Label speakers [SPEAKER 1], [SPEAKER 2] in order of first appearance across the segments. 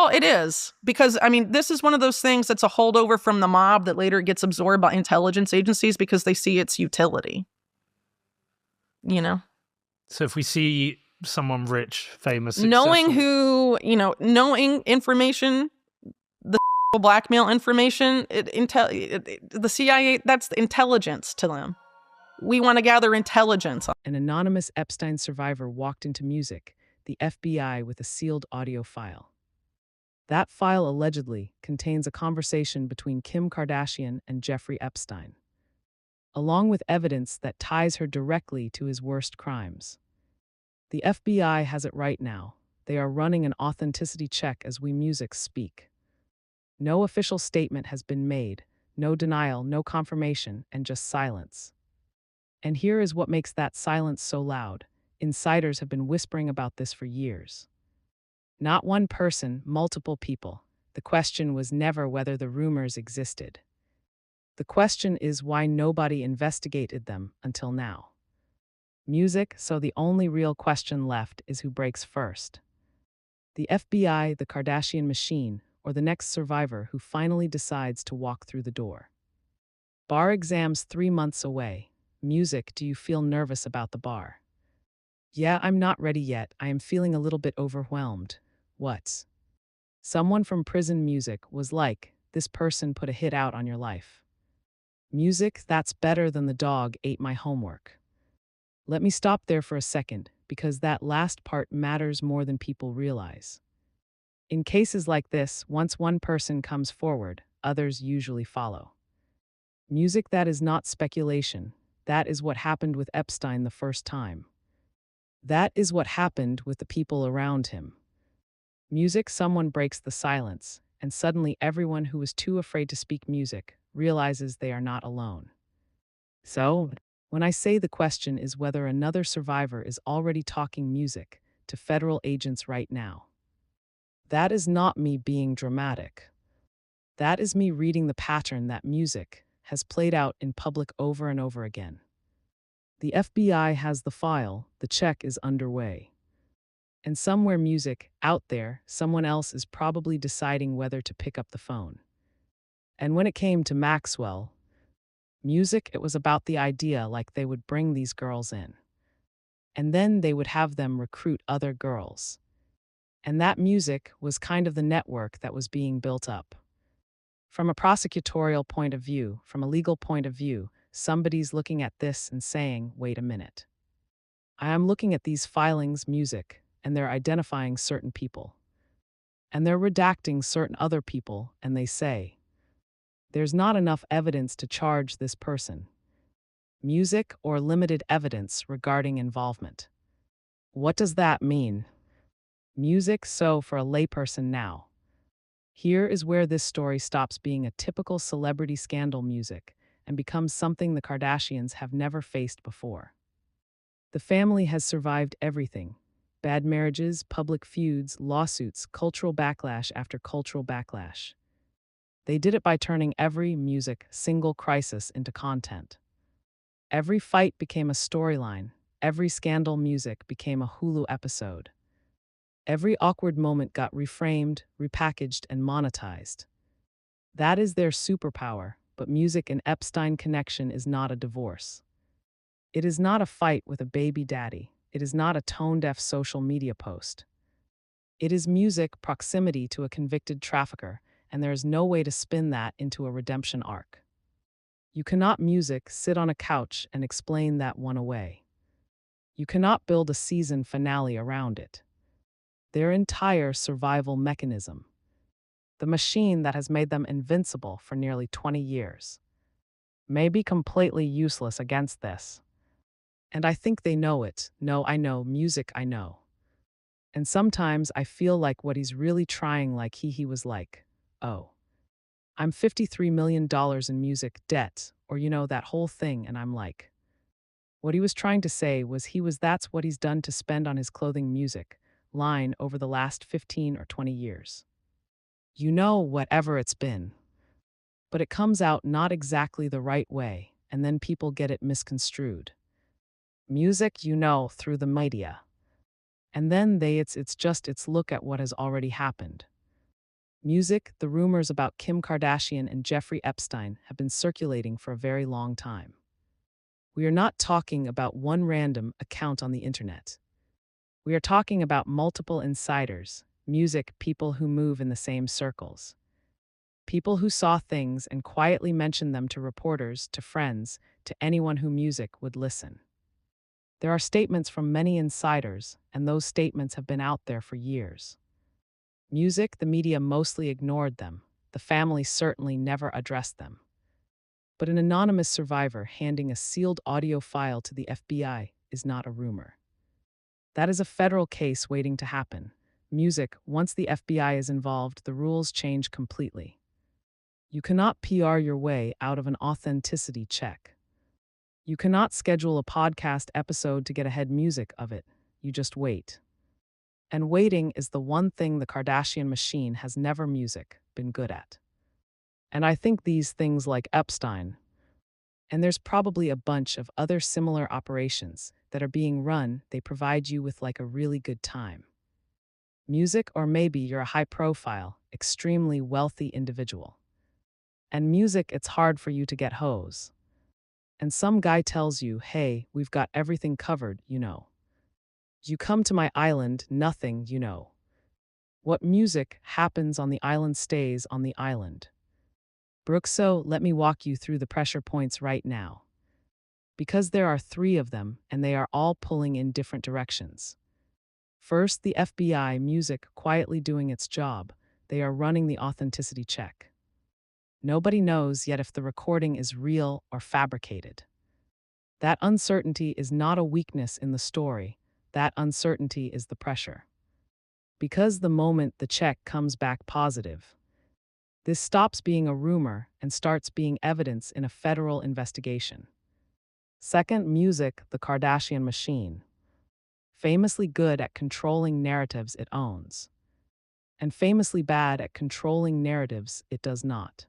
[SPEAKER 1] Well, it is, because, I mean, this is one of those things that's a holdover from the mob that later gets absorbed by intelligence agencies because they see its utility. You know?
[SPEAKER 2] So if we see someone rich, famous,
[SPEAKER 1] Knowing
[SPEAKER 2] successful,
[SPEAKER 1] who, knowing information, the blackmail information, the CIA, that's intelligence to them. We want to gather intelligence.
[SPEAKER 3] An anonymous Epstein survivor walked into music, the FBI, with a sealed audio file. That file allegedly contains a conversation between Kim Kardashian and Jeffrey Epstein, along with evidence that ties her directly to his worst crimes. The FBI has it right now. They are running an authenticity check as we music speak. No official statement has been made, no denial, no confirmation, and just silence. And here is what makes that silence so loud. Insiders have been whispering about this for years. Not one person, multiple people. The question was never whether the rumors existed. The question is why nobody investigated them until now. Music, so the only real question left is who breaks first. The FBI, the Kardashian machine, or the next survivor who finally decides to walk through the door. Bar exams 3 months away. Music, do you feel nervous about the bar? Yeah, I'm not ready yet. I am feeling a little bit overwhelmed. What's? Someone from prison music was like, this person put a hit out on your life. Music, that's better than the dog ate my homework. Let me stop there for a second, because that last part matters more than people realize. In cases like this, once one person comes forward, others usually follow. Music, that is not speculation. That is what happened with Epstein the first time. That is what happened with the people around him. Music, someone breaks the silence, and suddenly everyone who was too afraid to speak music realizes they are not alone. So, when I say the question is whether another survivor is already talking music to federal agents right now, that is not me being dramatic. That is me reading the pattern that music has played out in public over and over again. The FBI has the file, the check is underway. And somewhere music, out there, someone else is probably deciding whether to pick up the phone. And when it came to Maxwell, music, it was about the idea like they would bring these girls in. And then they would have them recruit other girls. And that music was kind of the network that was being built up. From a prosecutorial point of view, from a legal point of view, somebody's looking at this and saying, wait a minute. I am looking at these filings, music, and they're identifying certain people. And they're redacting certain other people, and they say, there's not enough evidence to charge this person. Music or limited evidence regarding involvement. What does that mean? Music, so for a layperson now. Here is where this story stops being a typical celebrity scandal music and becomes something the Kardashians have never faced before. The family has survived everything: bad marriages, public feuds, lawsuits, cultural backlash after cultural backlash. They did it by turning every music single crisis into content. Every fight became a storyline. Every scandal music became a Hulu episode. Every awkward moment got reframed, repackaged, and monetized. That is their superpower, but music and Epstein connection is not a divorce. It is not a fight with a baby daddy. It is not a tone-deaf social media post. It is music proximity to a convicted trafficker, and there is no way to spin that into a redemption arc. You cannot music sit on a couch and explain that one away. You cannot build a season finale around it. Their entire survival mechanism. The machine that has made them invincible for nearly 20 years. May be completely useless against this. And I think they know it. No, I know, music, I know. And sometimes I feel like what he's really trying, like he was like, oh, I'm $53 million in music debt, or that whole thing, and I'm like. What he was trying to say was that's what he's done to spend on his clothing music line over the last 15 or 20 years. Whatever it's been. But it comes out not exactly the right way, and then people get it misconstrued. Music, through the media. And then it's look at what has already happened. Music, the rumors about Kim Kardashian and Jeffrey Epstein have been circulating for a very long time. We are not talking about one random account on the internet. We are talking about multiple insiders, music people who move in the same circles. People who saw things and quietly mentioned them to reporters, to friends, to anyone who music would listen. There are statements from many insiders, and those statements have been out there for years. Music, the media mostly ignored them. The family certainly never addressed them. But an anonymous survivor handing a sealed audio file to the FBI is not a rumor. That is a federal case waiting to happen. Music, once the FBI is involved, the rules change completely. You cannot PR your way out of an authenticity check. You cannot schedule a podcast episode to get ahead music of it. You just wait. And waiting is the one thing the Kardashian machine has never been good at. And I think these things like Epstein, and there's probably a bunch of other similar operations that are being run, they provide you with like a really good time. Music, or maybe you're a high-profile, extremely wealthy individual. And music, it's hard for you to get hoes. And some guy tells you, hey, we've got everything covered, you know. You come to my island, nothing, you know. What music happens on the island stays on the island. Brooke, so let me walk you through the pressure points right now. Because there are 3 of them, and they are all pulling in different directions. First, the FBI, music quietly doing its job. They are running the authenticity check. Nobody knows yet if the recording is real or fabricated. That uncertainty is not a weakness in the story. That uncertainty is the pressure. Because the moment the check comes back positive, this stops being a rumor and starts being evidence in a federal investigation. Second, music, the Kardashian machine. Famously good at controlling narratives it owns, and famously bad at controlling narratives it does not.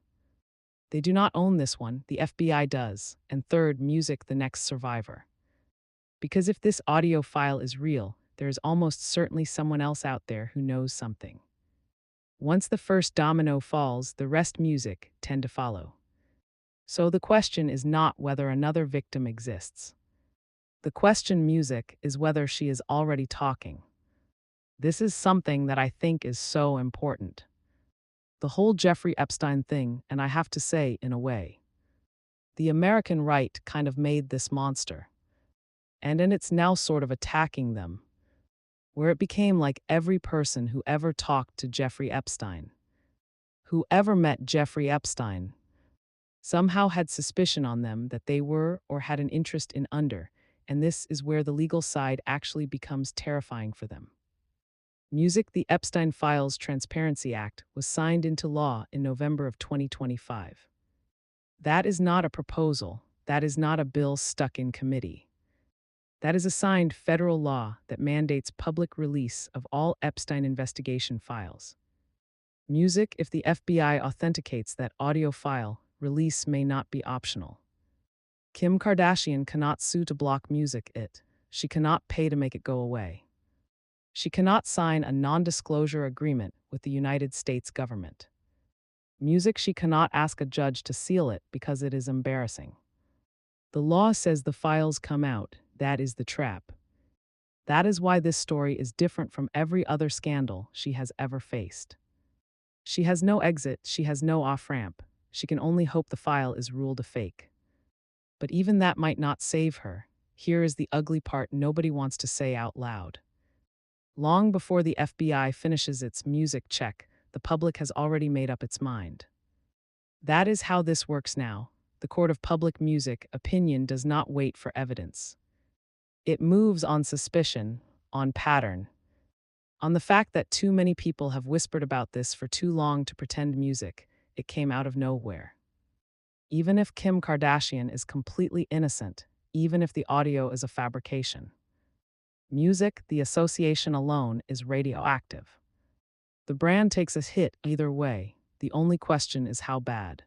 [SPEAKER 3] They do not own this one, the FBI does. And third, music, the next survivor. Because if this audio file is real, there is almost certainly someone else out there who knows something. Once the first domino falls, the rest music tend to follow. So the question is not whether another victim exists. The question, music, is whether she is already talking. This is something that I think is so important. The whole Jeffrey Epstein thing, and I have to say, in a way, the American right kind of made this monster. And it's now sort of attacking them, where it became like every person who ever talked to Jeffrey Epstein, who ever met Jeffrey Epstein, somehow had suspicion on them that they were or had an interest in under, and this is where the legal side actually becomes terrifying for them. Music, the Epstein Files Transparency Act was signed into law in November of 2025. That is not a proposal. That is not a bill stuck in committee. That is a signed federal law that mandates public release of all Epstein investigation files. Music, if the FBI authenticates that audio file, release may not be optional. Kim Kardashian cannot sue to block music. She cannot pay to make it go away. She cannot sign a non-disclosure agreement with the United States government. Music, she cannot ask a judge to seal it because it is embarrassing. The law says the files come out. That is the trap. That is why this story is different from every other scandal she has ever faced. She has no exit, she has no off-ramp. She can only hope the file is ruled a fake. But even that might not save her. Here is the ugly part nobody wants to say out loud. Long before the FBI finishes its music check, the public has already made up its mind. That is how this works now. The court of public music opinion does not wait for evidence. It moves on suspicion, on pattern, on the fact that too many people have whispered about this for too long to pretend music, it came out of nowhere. Even if Kim Kardashian is completely innocent, even if the audio is a fabrication. Music, the association alone, is radioactive. The brand takes a hit either way. The only question is how bad.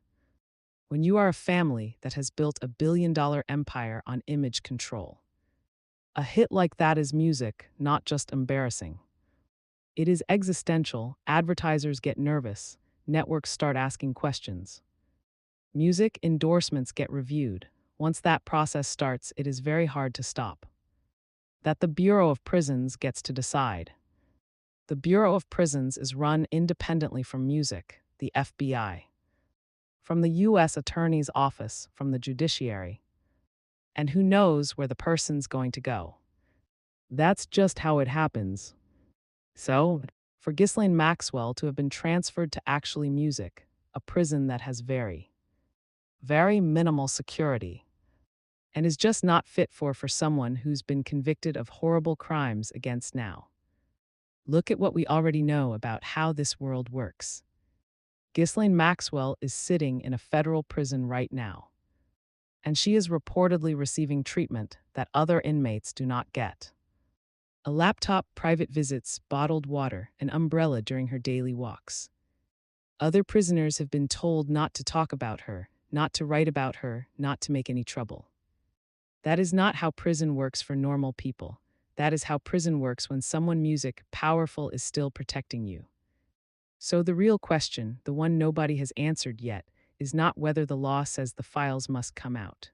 [SPEAKER 3] When you are a family that has built a billion-dollar empire on image control, a hit like that is music, not just embarrassing. It is existential, advertisers get nervous, networks start asking questions. Music endorsements get reviewed. Once that process starts, it is very hard to stop. That the Bureau of Prisons gets to decide. The Bureau of Prisons is run independently from music, the FBI, from the U.S. Attorney's Office, from the judiciary. And who knows where the person's going to go? That's just how it happens. So, for Ghislaine Maxwell to have been transferred to Actually Music, a prison that has very minimal security, and is just not fit for someone who's been convicted of horrible crimes against now. Look at what we already know about how this world works. Ghislaine Maxwell is sitting in a federal prison right now, and she is reportedly receiving treatment that other inmates do not get. A laptop, private visits, bottled water, an umbrella during her daily walks. Other prisoners have been told not to talk about her, not to write about her, not to make any trouble. That is not how prison works for normal people. That is how prison works when someone music powerful is still protecting you. So the real question, the one nobody has answered yet, is not whether the law says the files must come out.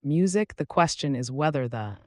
[SPEAKER 3] Music, the question is whether the